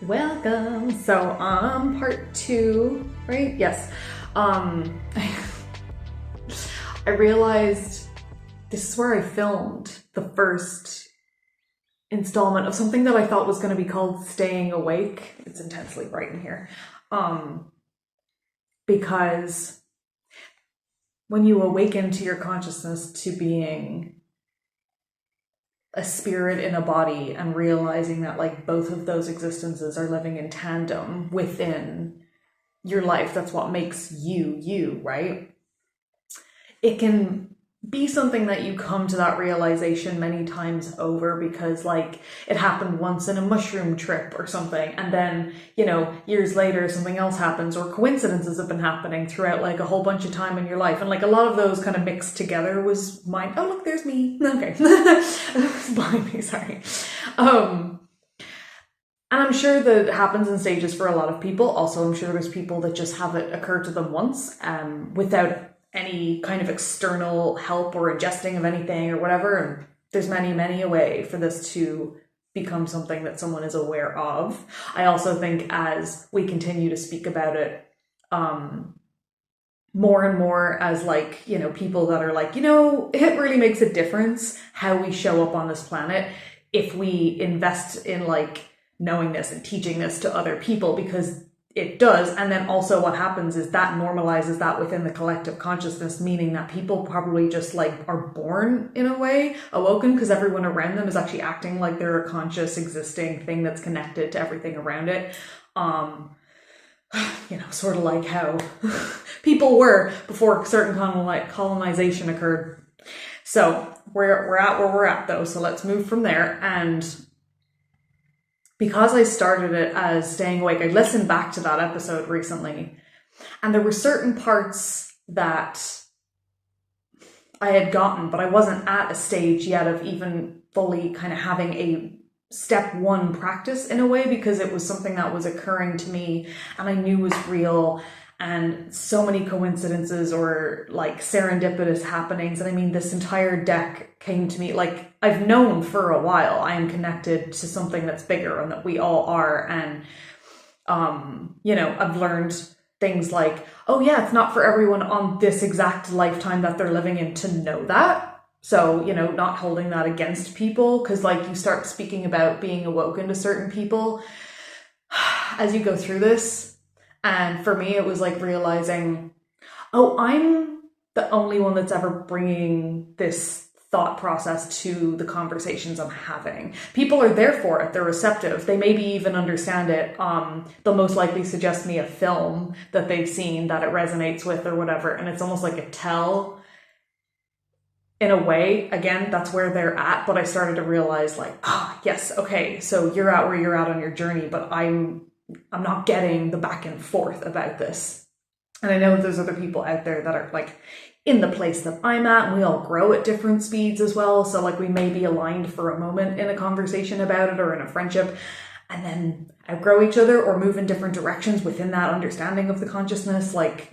Welcome. So, part two, right? Yes. Um, I realized this is where I filmed the first installment of something that I thought was going to be called Staying Awake. It's intensely bright in here. Um, because when you awaken to your consciousness to being a spirit in a body and realizing that like both of those existences are living in tandem within your life, that's what makes you you, right? It can be something that you come to that realization many times over because like it happened once in a mushroom trip or something, and then years later something else happens, or coincidences have been happening throughout like a whole bunch of time in your life, and like a lot of those kind of mixed together was mine. Oh look, there's me. Okay. Behind me, sorry. And I'm sure that it happens in stages for a lot of people. Also, I'm sure there's people that just have it occur to them once, without any kind of external help or ingesting of anything or whatever. And there's many, many a way for this to become something that someone is aware of. I also think as we continue to speak about it, more and more as like, people that are like, it really makes a difference how we show up on this planet if we invest in like knowing this and teaching this to other people, because it does. And then also what happens is that normalizes that within the collective consciousness, meaning that people probably just like are born in a way awoken because everyone around them is actually acting like they're a conscious existing thing that's connected to everything around it. Sort of like how people were before certain colonization occurred. So we're at where we're at though. So let's move from there. And because I started it as Staying Awake, I listened back to that episode recently, and there were certain parts that I had gotten, but I wasn't at a stage yet of even fully kind of having a step one practice in a way, because it was something that was occurring to me and I knew was real, and so many coincidences or like serendipitous happenings. And I mean, this entire deck came to me like I've known for a while I am connected to something that's bigger and that we all are. And I've learned things like, oh yeah, it's not for everyone on this exact lifetime that they're living in to know that. So, not holding that against people, because like you start speaking about being awoken to certain people as you go through this. And for me, it was like realizing, oh, I'm the only one that's ever bringing this thought process to the conversations I'm having. People are there for it. They're receptive. They maybe even understand it. They'll most likely suggest me a film that they've seen that it resonates with or whatever. And it's almost like a tell in a way. Again, that's where they're at. But I started to realize like, yes, okay, so you're at where you're at on your journey, but I'm not getting the back and forth about this. And I know that there's other people out there that are like in the place that I'm at, and we all grow at different speeds as well. So like we may be aligned for a moment in a conversation about it or in a friendship, and then outgrow each other or move in different directions within that understanding of the consciousness. Like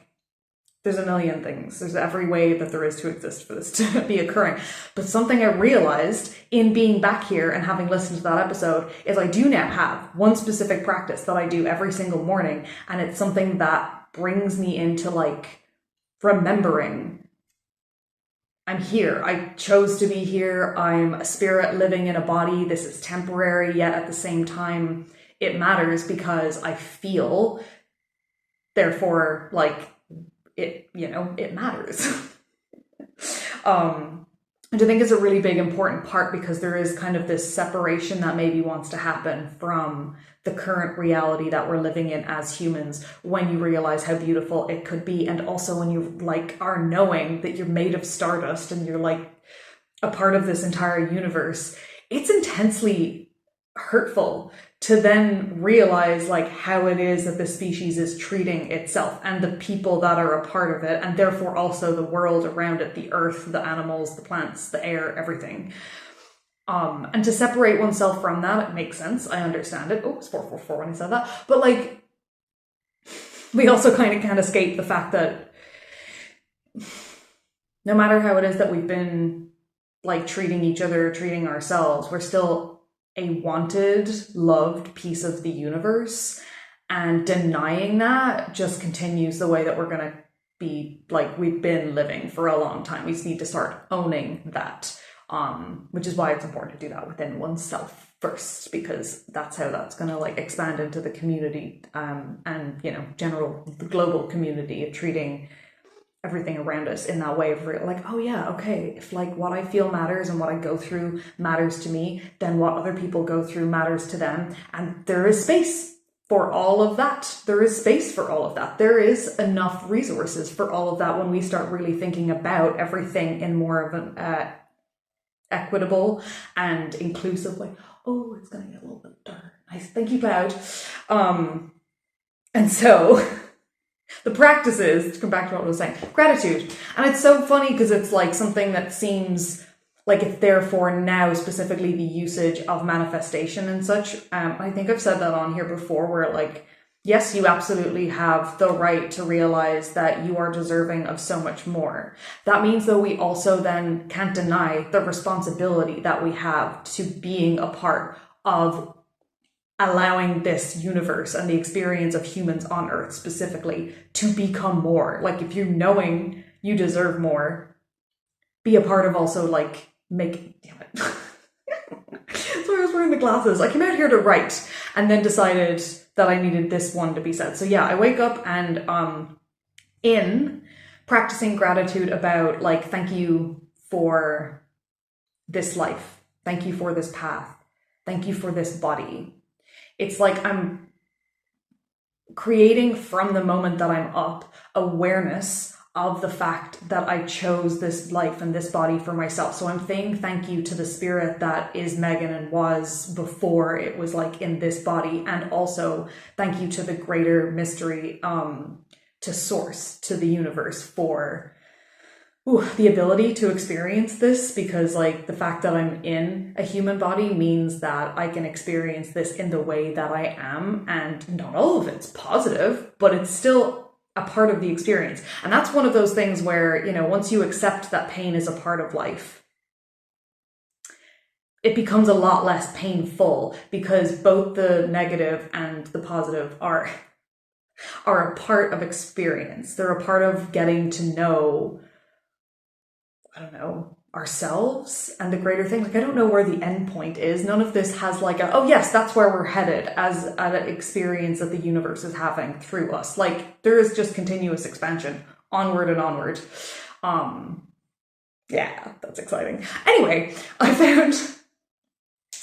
there's a million things. There's every way that there is to exist for this to be occurring. But something I realized in being back here and having listened to that episode is I do now have one specific practice that I do every single morning. And it's something that brings me into like remembering I'm here. I chose to be here. I'm a spirit living in a body. This is temporary, yet at the same time, it matters because I feel, therefore, like, it matters. And I think it's a really big important part, because there is kind of this separation that maybe wants to happen from the current reality that we're living in as humans, when you realize how beautiful it could be. And also when you like are knowing that you're made of stardust and you're like a part of this entire universe. It's intensely hurtful to then realize like how it is that the species is treating itself and the people that are a part of it, and therefore also the world around it, the earth, the animals, the plants, the air, everything. And to separate oneself from that, it makes sense. I understand it. Oh, it's 444 when I said that. But like, we also kind of can't escape the fact that no matter how it is that we've been like treating each other, treating ourselves, we're still a wanted, loved piece of the universe, and denying that just continues the way that we're going to be, like, we've been living for a long time. We just need to start owning that, which is why it's important to do that within oneself first, because that's how that's going to like expand into the community, and, you know, the global community, of treating everything around us in that way of like, oh yeah, okay, if like what I feel matters and what I go through matters to me, then what other people go through matters to them. And there is space for all of that. There is space for all of that. There is enough resources for all of that when we start really thinking about everything in more of an equitable and inclusive way. Oh, it's gonna get a little bit dark. Nice, thank you, Cloud. And so the practices, to come back to what I was saying, gratitude. And it's so funny because it's like something that seems like it's there for now, specifically the usage of manifestation and such. I think I've said that on here before, where like, yes, you absolutely have the right to realize that you are deserving of so much more. That means though we also then can't deny the responsibility that we have to being a part of allowing this universe and the experience of humans on Earth specifically to become more. Like, if you're knowing you deserve more, be a part of also like damn it. So I was wearing the glasses. I came out here to write and then decided that I needed this one to be said. So yeah, I wake up and in practicing gratitude about like, thank you for this life. Thank you for this path. Thank you for this body. It's like I'm creating from the moment that I'm up awareness of the fact that I chose this life and this body for myself. So I'm saying thank you to the spirit that is Megan and was before it was like in this body. And also thank you to the greater mystery, to source, to the universe for the ability to experience this, because like the fact that I'm in a human body means that I can experience this in the way that I am, and not all of it's positive, but it's still a part of the experience. And that's one of those things where, you know, once you accept that pain is a part of life, it becomes a lot less painful, because both the negative and the positive are a part of experience. They're a part of getting to know, I don't know, ourselves and the greater thing. Like, I don't know where the end point is. None of this has like oh yes, that's where we're headed as an experience that the universe is having through us. Like, there is just continuous expansion, onward and onward. Yeah, that's exciting. Anyway, I found,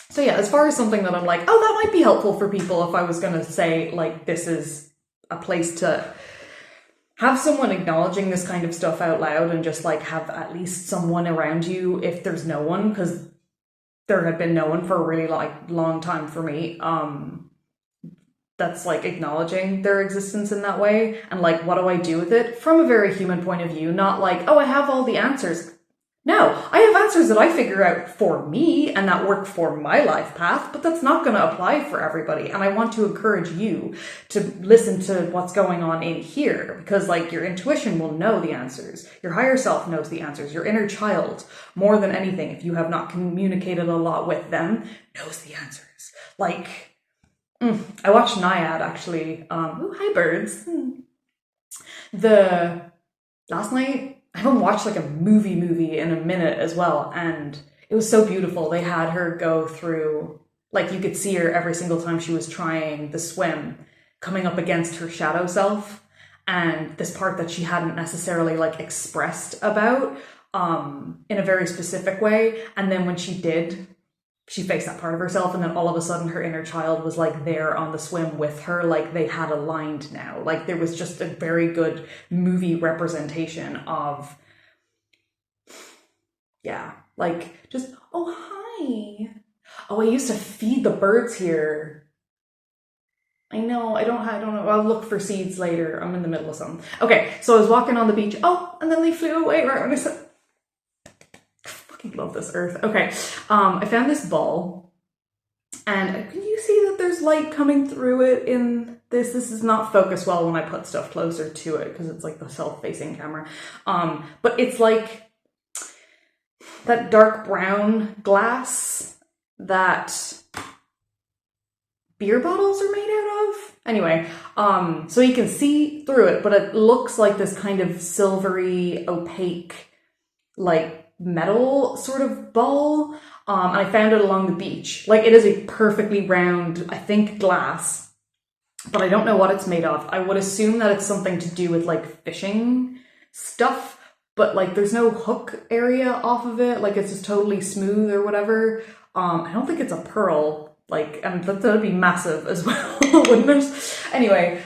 so yeah, as far as something that I'm like, oh, that might be helpful for people if I was going to say like, this is a place to have someone acknowledging this kind of stuff out loud, and just like have at least someone around you if there's no one, because there had been no one for a really long time for me, that's like acknowledging their existence in that way. And like, what do I do with it from a very human point of view? Not like, oh, I have all the answers. No, I have answers that I figure out for me and that work for my life path, but that's not going to apply for everybody. And I want to encourage you to listen to what's going on in here, because like your intuition will know the answers. Your higher self knows the answers. Your inner child, more than anything, if you have not communicated a lot with them, knows the answers. Like, I watched Naiad actually. Hi birds. Last night, I haven't watched like a movie in a minute as well, and it was so beautiful. They had her go through, like, you could see her every single time she was trying the swim, coming up against her shadow self, and this part that she hadn't necessarily like expressed about in a very specific way. And then when she did, she faced that part of herself, and then all of a sudden her inner child was like there on the swim with her, like they had aligned now. Like, there was just a very good movie representation of, yeah, like just, oh, hi. Oh, I used to feed the birds here. I know, I don't know. I'll look for seeds later. I'm in the middle of something. Okay, so I was walking on the beach. Oh, and then they flew away right when I said, love this earth. Okay, I found this ball, and can you see that there's light coming through it in this? This is not focused well when I put stuff closer to it, because it's like the self-facing camera. But it's like that dark brown glass that beer bottles are made out of. Anyway, so you can see through it, but it looks like this kind of silvery, opaque, like metal sort of ball. And I found it along the beach. Like, it is a perfectly round, I think, glass, but I don't know what it's made of. I would assume that it's something to do with like fishing stuff, but like there's no hook area off of it. Like, it's just totally smooth or whatever. I don't think it's a pearl, like, and that'd be massive as well, wouldn't it? Anyway,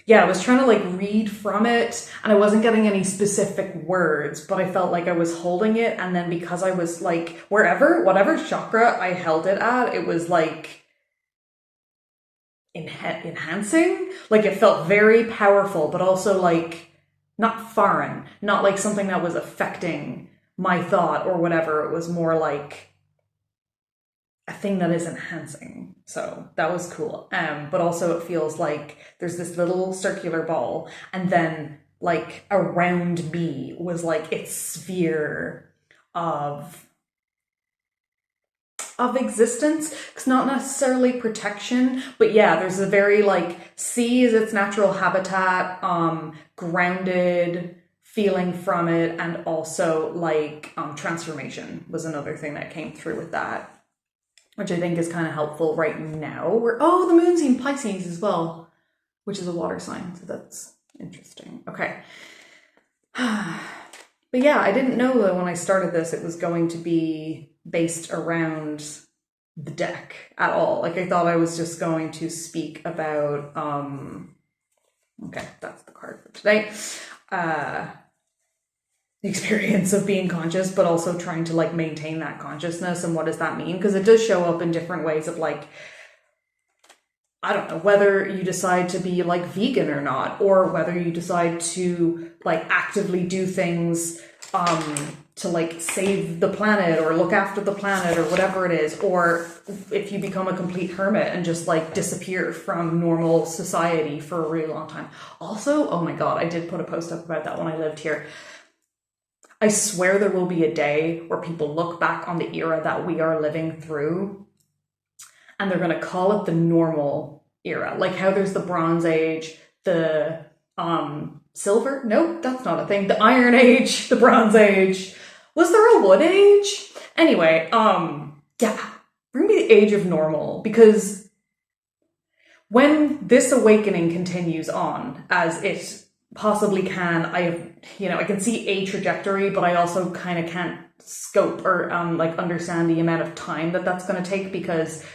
yeah, I was trying to like read from it and I wasn't getting any specific words, but I felt like I was holding it. And then because I was like, whatever chakra I held it at, it was like enhancing. Like, it felt very powerful, but also like not foreign, not like something that was affecting my thought or whatever. It was more like a thing that is enhancing. So that was cool. But also it feels like there's this little circular ball, and then like around me was like its sphere of existence. It's not necessarily protection, but yeah, there's a very like sea is its natural habitat, grounded feeling from it, and also like transformation was another thing that came through with that, which I think is kind of helpful right now. Oh, the moon's in Pisces as well, which is a water sign, so that's interesting. Okay. But yeah, I didn't know that when I started this, it was going to be based around the deck at all. Like, I thought I was just going to speak about, okay, that's the card for today. The experience of being conscious, but also trying to like maintain that consciousness. And what does that mean? Because it does show up in different ways of like, I don't know, whether you decide to be like vegan or not, or whether you decide to like actively do things to like save the planet or look after the planet or whatever it is, or if you become a complete hermit and just like disappear from normal society for a really long time. Also, oh my God, I did put a post up about that when I lived here. I swear there will be a day where people look back on the era that we are living through and they're going to call it the normal era. Like how there's the Bronze Age, the silver? Nope, that's not a thing. The Iron Age, the Bronze Age. Was there a Wood Age? Anyway, yeah, bring me the age of normal, because when this awakening continues on, as it possibly can, I can see a trajectory, but I also kind of can't scope or like understand the amount of time that that's going to take, because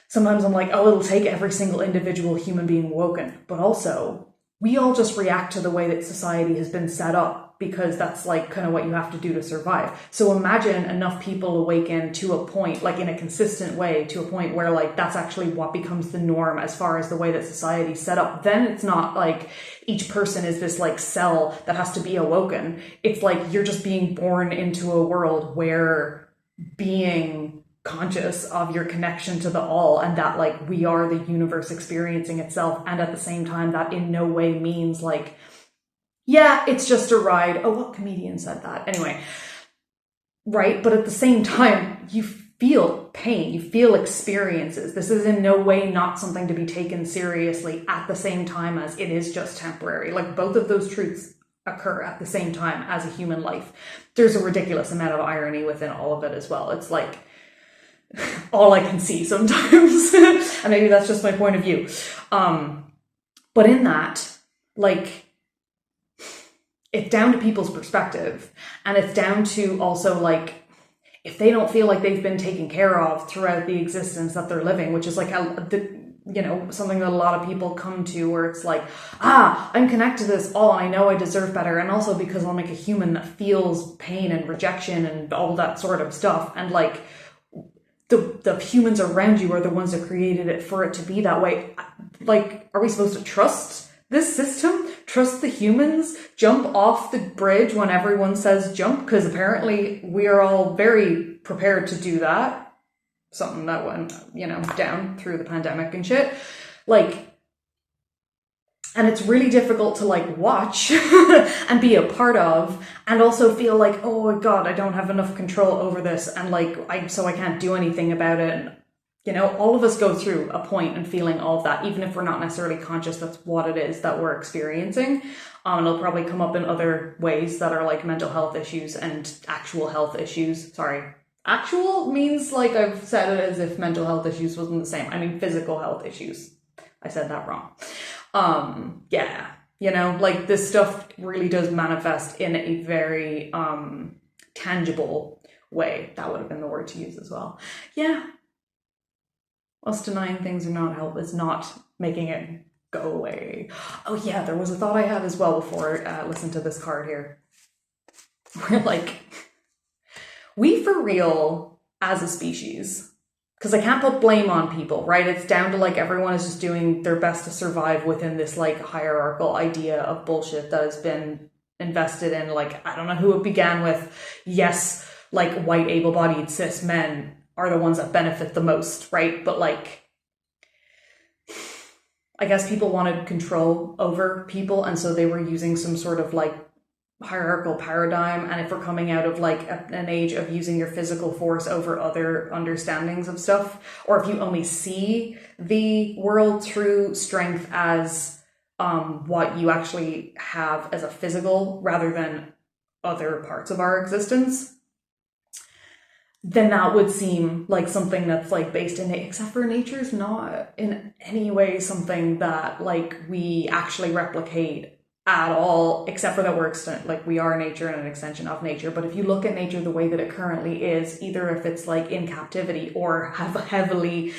sometimes I'm like, oh, it'll take every single individual human being awoken, but also we all just react to the way that society has been set up, because that's like kind of what you have to do to survive. So imagine enough people awaken to a point, like in a consistent way, to a point where like that's actually what becomes the norm as far as the way that society's set up. Then it's not like each person is this like cell that has to be awoken. It's like you're just being born into a world where being conscious of your connection to the all, and that like we are the universe experiencing itself, and at the same time that in no way means like, yeah, it's just a ride. Oh, what comedian said that? Anyway, right? But at the same time, you feel pain, you feel experiences. This is in no way not something to be taken seriously, at the same time as it is just temporary. Like, both of those truths occur at the same time as a human life. There's a ridiculous amount of irony within all of it as well. It's like all I can see sometimes. And maybe that's just my point of view. But in that, like, it's down to people's perspective, and it's down to also like, if they don't feel like they've been taken care of throughout the existence that they're living, which is like something that a lot of people come to, where it's like, I'm connected to this all, and I know I deserve better, and also because I'm like a human that feels pain and rejection and all that sort of stuff, and like the humans around you are the ones that created it for it to be that way. Like, are we supposed to trust this system? Trust the humans? Jump off the bridge when everyone says jump? Because apparently we are all very prepared to do that. Something that went, down through the pandemic and shit. Like, and it's really difficult to like watch and be a part of, and also feel like, oh my God, I don't have enough control over this, and like so I can't do anything about it. And You know, all of us go through a point and feeling all of that, even if we're not necessarily conscious that's what it is that we're experiencing. And it'll probably come up in other ways that are like mental health issues and actual health issues. Sorry. Actual means like I've said it as if mental health issues wasn't the same. I mean physical health issues. I said that wrong. Yeah, you know, like this stuff really does manifest in a very tangible way. That would have been the word to use as well. Yeah. Us denying things are not help. It's not making it go away. Oh yeah, there was a thought I had as well before I listened to this card here. We're like, we for real as a species, because I can't put blame on people, right? It's down to like everyone is just doing their best to survive within this like hierarchical idea of bullshit that has been invested in. Like, I don't know who it began with. Yes, like white able-bodied cis men are the ones that benefit the most, right? But like, I guess people wanted control over people, and so they were using some sort of like hierarchical paradigm. And if we're coming out of like an age of using your physical force over other understandings of stuff, or if you only see the world through strength as what you actually have as a physical rather than other parts of our existence, then that would seem like something that's like based in it, except for nature is not in any way something that like we actually replicate at all, except for that we're like we are nature and an extension of nature. But if you look at nature the way that it currently is, either if it's like in captivity or heavily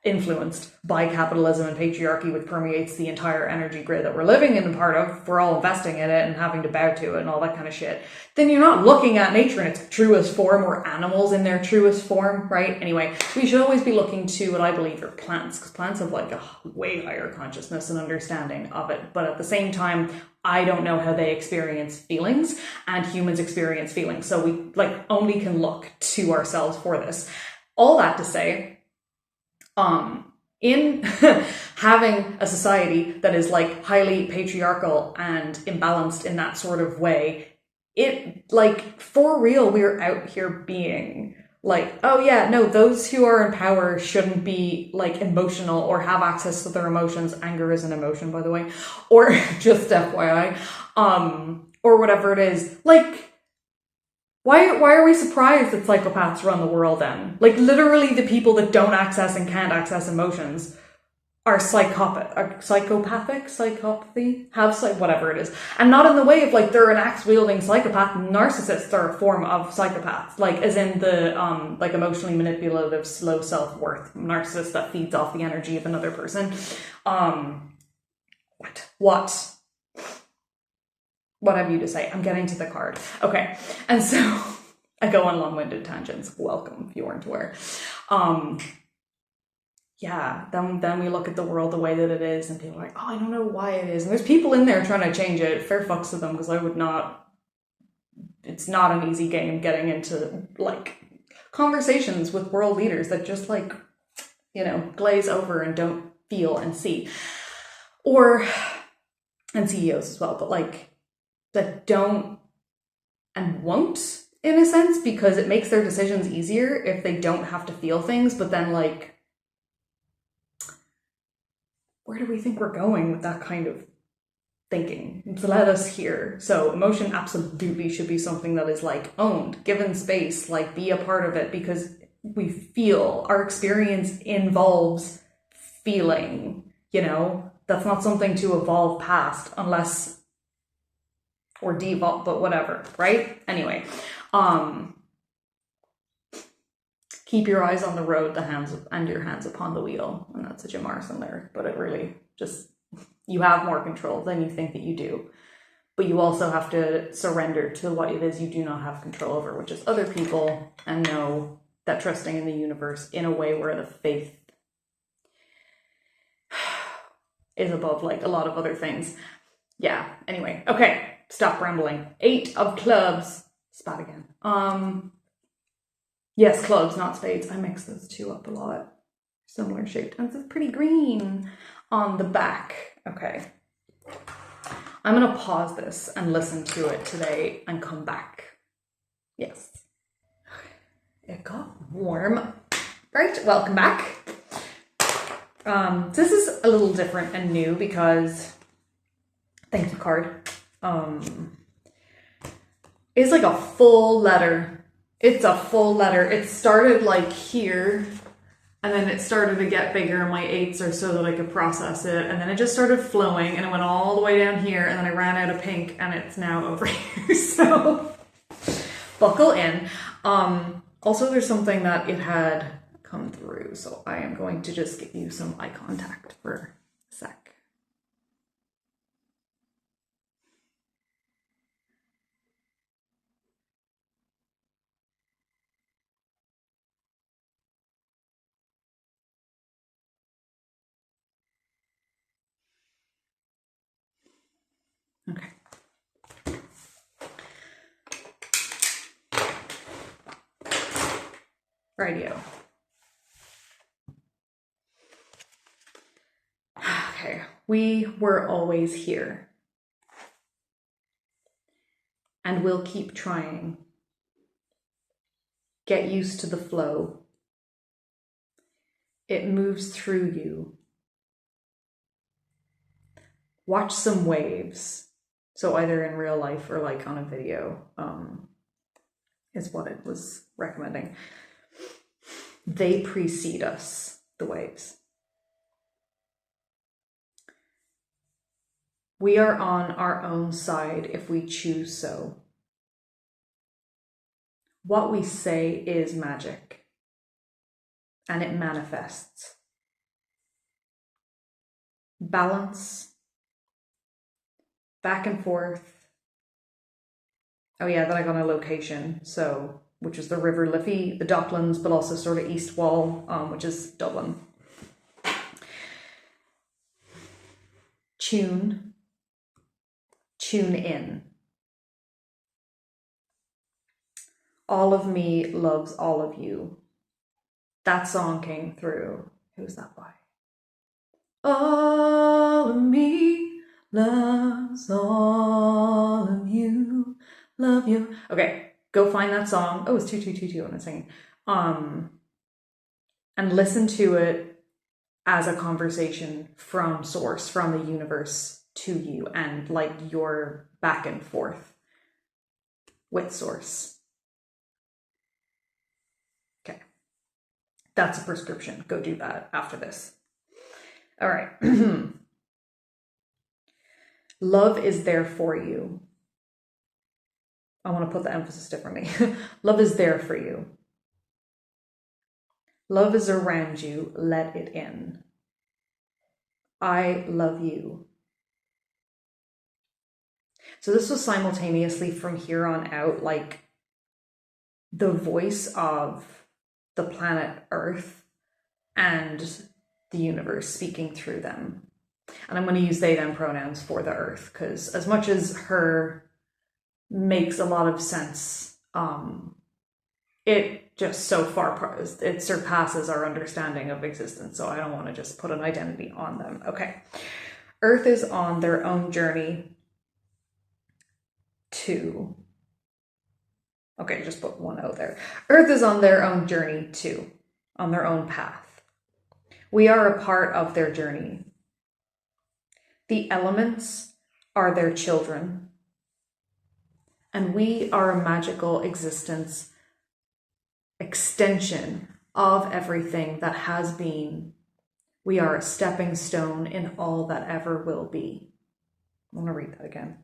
influenced by capitalism and patriarchy, which permeates the entire energy grid that we're living in and part of, we're all investing in it and having to bow to it and all that kind of shit, then you're not looking at nature in its truest form or animals in their truest form, right? Anyway, we should always be looking to what I believe are plants, because plants have like a way higher consciousness and understanding of it. But at the same time, I don't know how they experience feelings, and humans experience feelings. So we like only can look to ourselves for this. All that to say, in having a society that is like highly patriarchal and imbalanced in that sort of way, it like for real, we're out here being like, oh yeah, no, those who are in power shouldn't be like emotional or have access to their emotions. Anger is an emotion, by the way, or just FYI, or whatever it is. Like, why are we surprised that psychopaths run the world then? Like, literally the people that don't access and can't access emotions are psychopathy, have whatever it is. And not in the way of like they're an axe-wielding psychopath. Narcissists are a form of psychopaths, like as in the like emotionally manipulative, slow self-worth narcissist that feeds off the energy of another person. What have you to say? I'm getting to the card. Okay. And so I go on long-winded tangents. Welcome if you weren't aware. Yeah, then we look at the world the way that it is and people are like, oh, I don't know why it is. And there's people in there trying to change it. Fair fucks to them, because I would not, it's not an easy game getting into like conversations with world leaders that just like, you know, glaze over and don't feel and see. And CEOs as well, but like, that don't and won't in a sense, because it makes their decisions easier if they don't have to feel things. But then like, where do we think we're going with that kind of thinking? It's led us here. So emotion absolutely should be something that is like owned, given space, like be a part of it, because we feel, our experience involves feeling, you know, that's not something to evolve past unless or default, but whatever, right? Anyway, keep your eyes on the road, and your hands upon the wheel. And that's a Jim Morrison lyric, but it really just, you have more control than you think that you do. But you also have to surrender to what it is you do not have control over, which is other people, and know that trusting in the universe in a way where the faith is above like a lot of other things. Yeah, anyway, okay. Stop rambling. 8 of clubs. Spat again. Yes, clubs, not spades. I mix those two up a lot. Similar shaped. And it's pretty green on the back. Okay. I'm going to pause this and listen to it today and come back. Yes. It got warm. Right, welcome back. This is a little different and new because, thank you card, is like a full letter. It's a full letter. It started like here, and then it started to get bigger in my eighths or so that I could process it, and then it just started flowing, and it went all the way down here, and then I ran out of pink, and it's now over here, so buckle in. Also, there's something that it had come through, so I am going to just get you some eye contact for a sec. Okay. Radio. Okay, we were always here. And we'll keep trying. Get used to the flow. It moves through you. Watch some waves. So either in real life or like on a video, is what it was recommending. They precede us, the waves. We are on our own side if we choose so. What we say is magic, and it manifests. Balance, back and forth. Oh yeah, then I got a location, so which is the River Liffey, the Docklands, but also sort of East Wall, which is Dublin. Tune in. All of me loves all of you. That song came through. Who's that by? All of me loves all of you. Love you. Okay, go find that song. Oh, it's 2222 when I'm singing. And listen to it as a conversation from source, from the universe to you, and like your back and forth with source. Okay. That's a prescription. Go do that after this. All right. Love is there for you. I want to put the emphasis differently. Love is there for you. Love is around you. Let it in. I love you. So this was simultaneously from here on out, like the voice of the planet Earth and the universe speaking through them. And I'm going to use they, them pronouns for the Earth, because as much as her makes a lot of sense, it just so far, it surpasses our understanding of existence. So I don't want to just put an identity on them. Okay. Earth is on their own journey to, okay, just put one out there. Earth is on their own journey too, on their own path. We are a part of their journey. The elements are their children, and we are a magical existence extension of everything that has been. We are a stepping stone in all that ever will be. I want to read that again.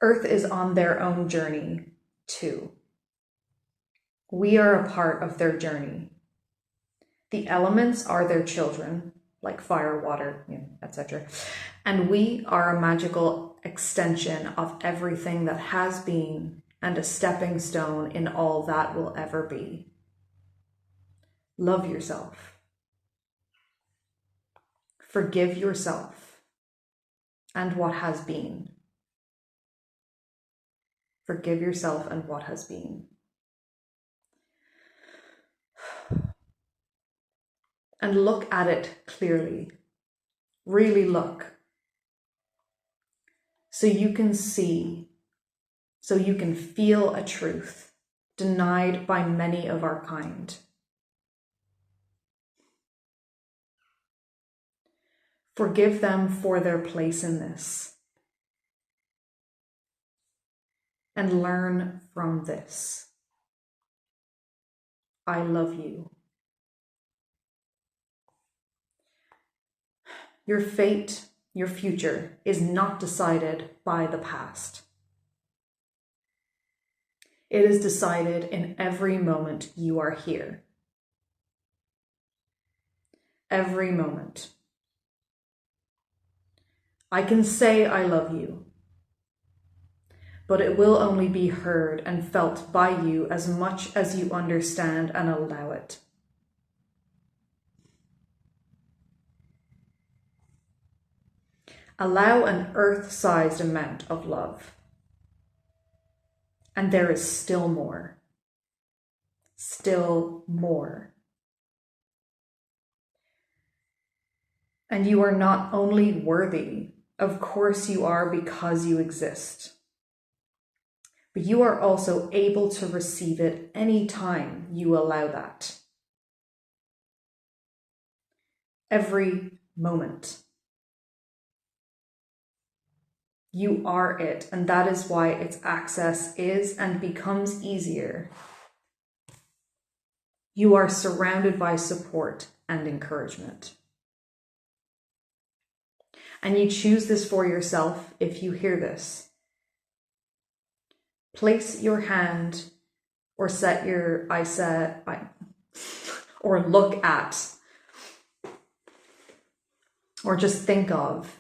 Earth is on their own journey too. We are a part of their journey. The elements are their children, like fire, water, etc. And we are a magical extension of everything that has been and a stepping stone in all that will ever be. Love yourself. Forgive yourself and what has been. Forgive yourself and what has been. And look at it clearly. Really look. So you can see, so you can feel a truth denied by many of our kind. Forgive them for their place in this. And learn from this. I love you. Your fate, your future, is not decided by the past. It is decided in every moment you are here. Every moment. I can say I love you, but it will only be heard and felt by you as much as you understand and allow it. Allow an earth-sized amount of love. And there is still more. Still more. And you are not only worthy, of course you are because you exist, but you are also able to receive it anytime you allow that. Every moment. You are it, and that is why its access is and becomes easier. You are surrounded by support and encouragement. And you choose this for yourself if you hear this. Place your hand or set your or look at or just think of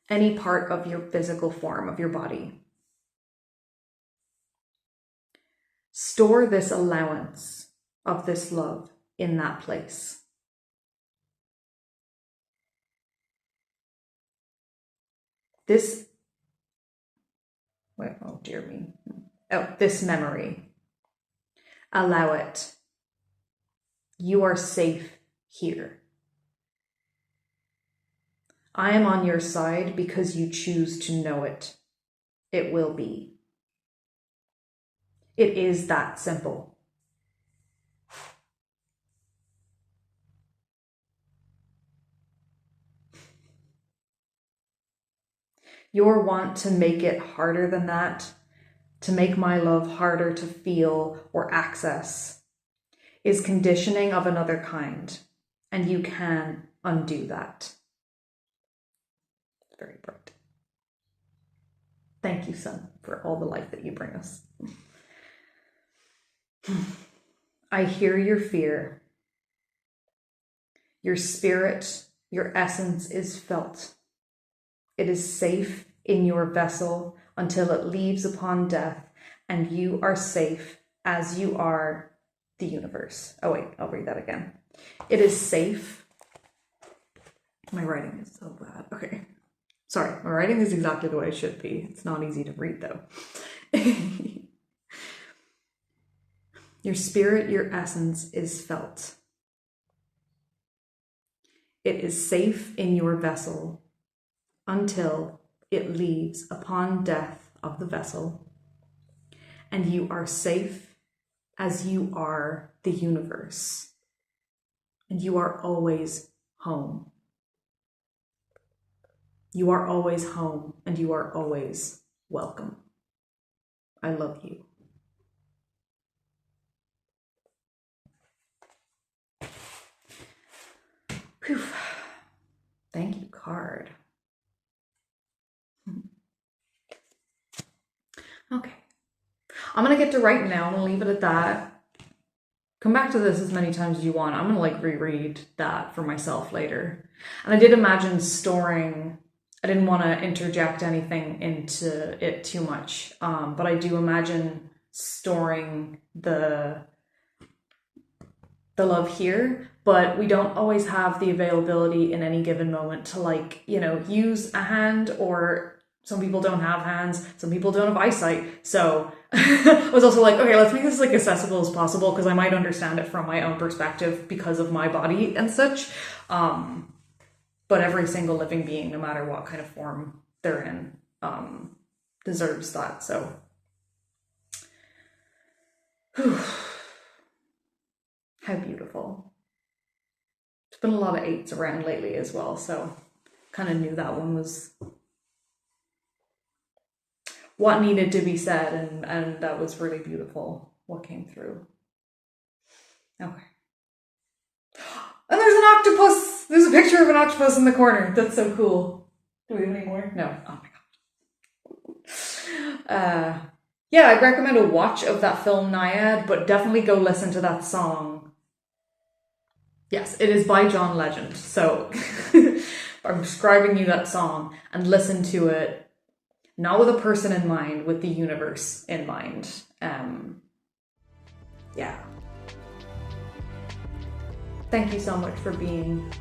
any part of your physical form of your body. Store this allowance of this love in that place. This memory. Allow it. You are safe here. I am on your side because you choose to know it. It will be. It is that simple. Your want to make it harder than that, to make my love harder to feel or access, is conditioning of another kind, and you can undo that. Very bright. Thank you, Sun, for all the light that you bring us. I hear your fear. Your spirit, your essence is felt. It is safe in your vessel until it leaves upon death, and you are safe as you are the universe. Oh wait, I'll read that again. It is safe. My writing is so bad. Okay. Sorry, my writing is exactly the way it should be. It's not easy to read though. Your spirit, your essence is felt. It is safe in your vessel until it leaves upon death of the vessel, and you are safe as you are the universe, and you are always home. You are always home, and you are always welcome. I love you. Whew. Thank you, card. Okay. I'm going to get to writing now. I'm going to leave it at that. Come back to this as many times as you want. I'm going to reread that for myself later. And I did imagine storing, I didn't want to interject anything into it too much, but I do imagine storing the love here, but we don't always have the availability in any given moment to use a hand, or some people don't have hands, some people don't have eyesight. So I was also like, okay, let's make this accessible as possible because I might understand it from my own perspective because of my body and such. But every single living being, no matter what kind of form they're in, deserves that. So, whew. How beautiful. been a lot of 8s around lately as well, so kind of knew that one was what needed to be said, and that was really beautiful what came through. Okay. And there's an octopus! There's a picture of an octopus in the corner. That's so cool. Do we have any more? No. Oh my god. Yeah, I'd recommend a watch of that film Naiad, but definitely go listen to that song. Yes, it is by John Legend, so I'm describing you that song, and listen to it, not with a person in mind, with the universe in mind. Yeah. Thank you so much for being